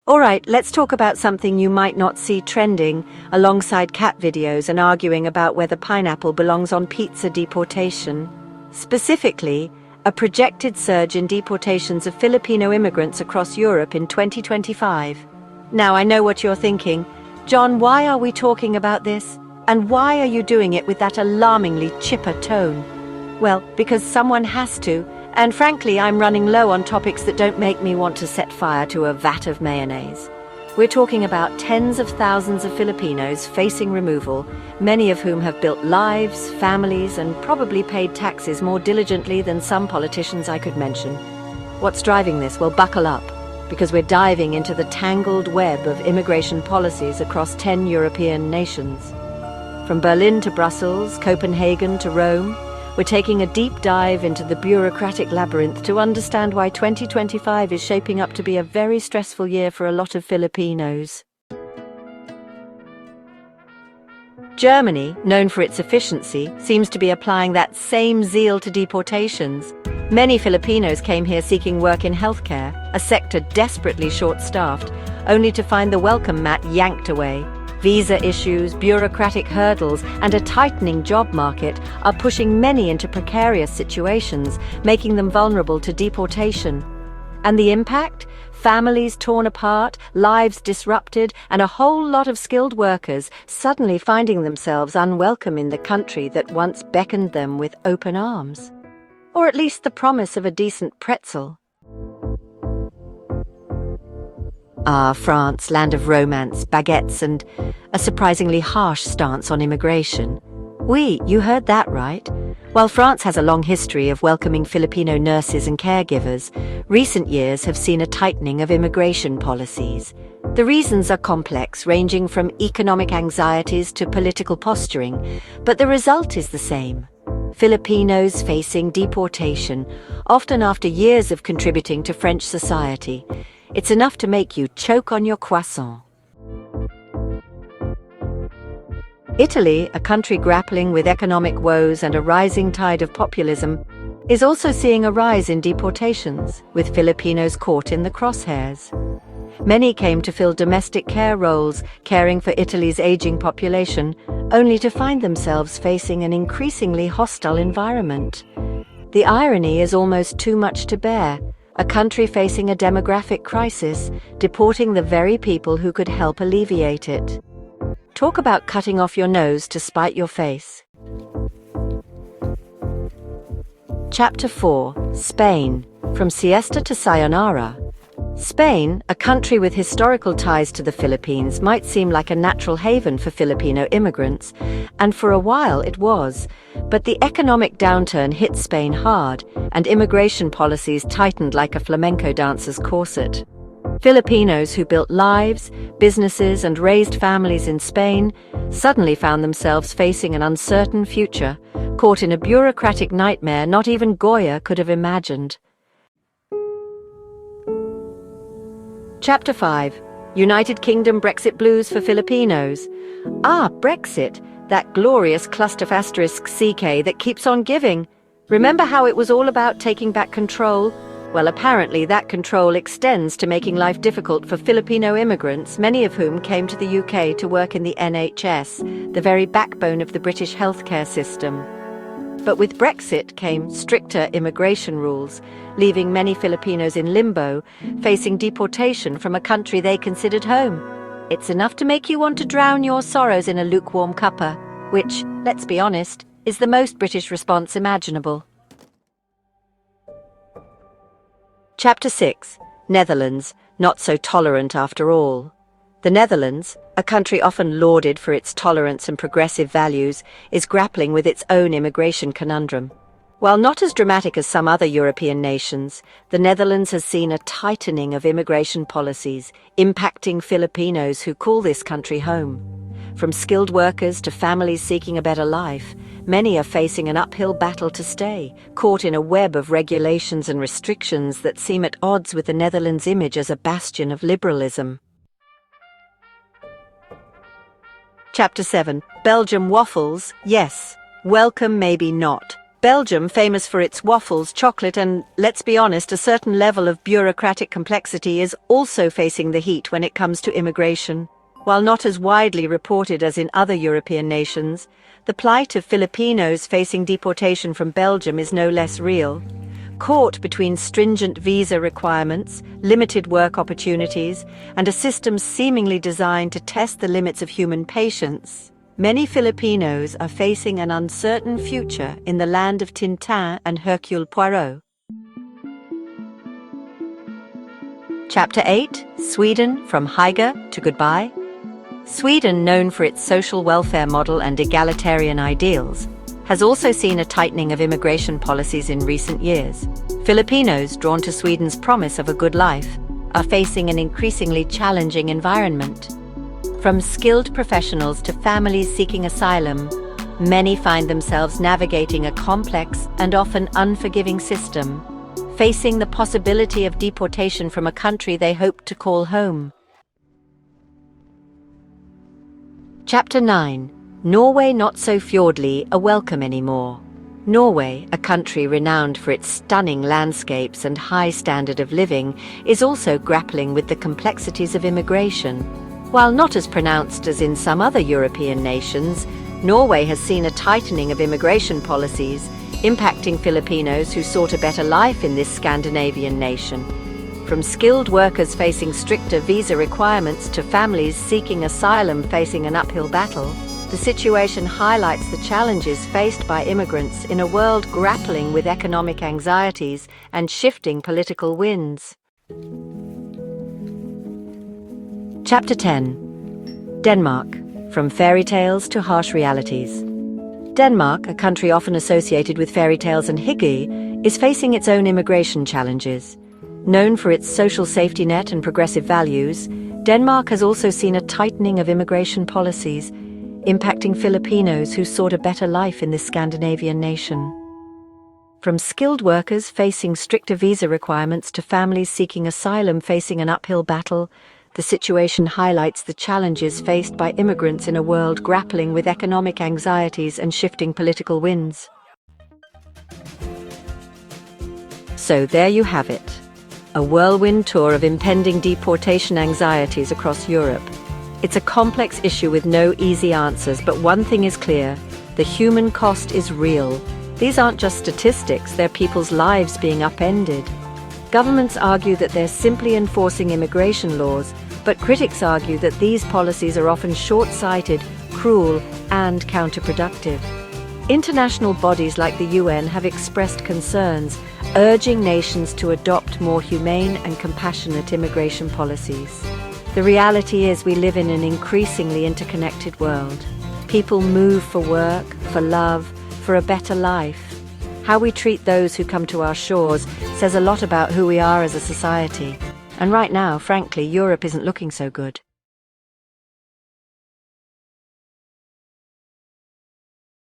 Alright, let's talk about something you might not see trending alongside cat videos and arguing about whether pineapple belongs on pizza. Deportation. Specifically, a projected surge in deportations of Filipino immigrants across Europe in 2025. Now, I know what you're thinking. John, why are we talking about this? And why are you doing it with that alarmingly chipper tone? Well, because someone has to. And frankly, I'm running low on topics that don't make me want to set fire to a vat of mayonnaise. We're talking about tens of thousands of Filipinos facing removal, many of whom have built lives, families, and probably paid taxes more diligently than some politicians I could mention. What's driving this? Well, buckle up, because we're diving into the tangled web of immigration policies across 10 European nations. From Berlin to Brussels, Copenhagen to Rome, we're taking a deep dive into the bureaucratic labyrinth to understand why 2025 is shaping up to be a very stressful year for a lot of Filipinos. Germany, known for its efficiency, seems to be applying that same zeal to deportations. Many Filipinos came here seeking work in healthcare, a sector desperately short-staffed, only to find the welcome mat yanked away. Visa issues, bureaucratic hurdles, and a tightening job market are pushing many into precarious situations, making them vulnerable to deportation. And the impact? Families torn apart, lives disrupted, and a whole lot of skilled workers suddenly finding themselves unwelcome in the country that once beckoned them with open arms. Or at least the promise of a decent pretzel. Ah, France, land of romance, baguettes, and a surprisingly harsh stance on immigration. Oui, you heard that right. While France has a long history of welcoming Filipino nurses and caregivers, recent years have seen a tightening of immigration policies. The reasons are complex, ranging from economic anxieties to political posturing, but the result is the same. Filipinos facing deportation, often after years of contributing to French society. It's enough to make you choke on your croissant. Italy, a country grappling with economic woes and a rising tide of populism, is also seeing a rise in deportations, with Filipinos caught in the crosshairs. Many came to fill domestic care roles, caring for Italy's aging population, only to find themselves facing an increasingly hostile environment. The irony is almost too much to bear. A country facing a demographic crisis, deporting the very people who could help alleviate it. Talk about cutting off your nose to spite your face. Chapter 4. Spain. From Siesta to Sayonara. Spain, a country with historical ties to the Philippines, might seem like a natural haven for Filipino immigrants, and for a while it was. But the economic downturn hit Spain hard, and immigration policies tightened like a flamenco dancer's corset. Filipinos who built lives, businesses, and raised families in Spain suddenly found themselves facing an uncertain future, caught in a bureaucratic nightmare not even Goya could have imagined. Chapter 5. United Kingdom Brexit Blues for Filipinos. Ah, Brexit, that glorious cluster** CK that keeps on giving. Remember how it was all about taking back control? Well, apparently that control extends to making life difficult for Filipino immigrants, many of whom came to the UK to work in the NHS, the very backbone of the British healthcare system. But with Brexit came stricter immigration rules, leaving many Filipinos in limbo, facing deportation from a country they considered home. It's enough to make you want to drown your sorrows in a lukewarm cuppa, which, let's be honest, is the most British response imaginable. Chapter 6. Netherlands, not so tolerant after all. The Netherlands, a country often lauded for its tolerance and progressive values, is grappling with its own immigration conundrum. While not as dramatic as some other European nations, the Netherlands has seen a tightening of immigration policies, impacting Filipinos who call this country home. From skilled workers to families seeking a better life, many are facing an uphill battle to stay, caught in a web of regulations and restrictions that seem at odds with the Netherlands' image as a bastion of liberalism. Chapter 7. Belgium Waffles, yes. Welcome, maybe not. Belgium, famous for its waffles, chocolate and, let's be honest, a certain level of bureaucratic complexity, is also facing the heat when it comes to immigration. While not as widely reported as in other European nations, the plight of Filipinos facing deportation from Belgium is no less real. Caught between stringent visa requirements, limited work opportunities, and a system seemingly designed to test the limits of human patience, many Filipinos are facing an uncertain future in the land of Tintin and Hercule Poirot. Chapter 8: Sweden, From Hygge to Goodbye. Sweden, known for its social welfare model and egalitarian ideals, has also seen a tightening of immigration policies in recent years. Filipinos, drawn to Sweden's promise of a good life, are facing an increasingly challenging environment. From skilled professionals to families seeking asylum, many find themselves navigating a complex and often unforgiving system, facing the possibility of deportation from a country they hope to call home. Chapter 9: Norway Not So Fjord-ly a Welcome Anymore. Norway, a country renowned for its stunning landscapes and high standard of living, is also grappling with the complexities of immigration. While not as pronounced as in some other European nations, Norway has seen a tightening of immigration policies, impacting Filipinos who sought a better life in this Scandinavian nation. From skilled workers facing stricter visa requirements to families seeking asylum facing an uphill battle, the situation highlights the challenges faced by immigrants in a world grappling with economic anxieties and shifting political winds. Chapter 10: Denmark, From Fairytales to Harsh Realities. Denmark, a country often associated with fairy tales and Hygge, is facing its own immigration challenges. Known for its social safety net and progressive values, Denmark has also seen a tightening of immigration policies, impacting Filipinos who sought a better life in this Scandinavian nation. From skilled workers facing stricter visa requirements to families seeking asylum facing an uphill battle, the situation highlights the challenges faced by immigrants in a world grappling with economic anxieties and shifting political winds. So there you have it, a whirlwind tour of impending deportation anxieties across Europe. It's a complex issue with no easy answers, but one thing is clear: the human cost is real. These aren't just statistics, they're people's lives being upended. Governments argue that they're simply enforcing immigration laws, but critics argue that these policies are often short-sighted, cruel, and counterproductive. International bodies like the UN have expressed concerns, urging nations to adopt more humane and compassionate immigration policies. The reality is we live in an increasingly interconnected world. People move for work, for love, for a better life. How we treat those who come to our shores says a lot about who we are as a society. And right now, frankly, Europe isn't looking so good.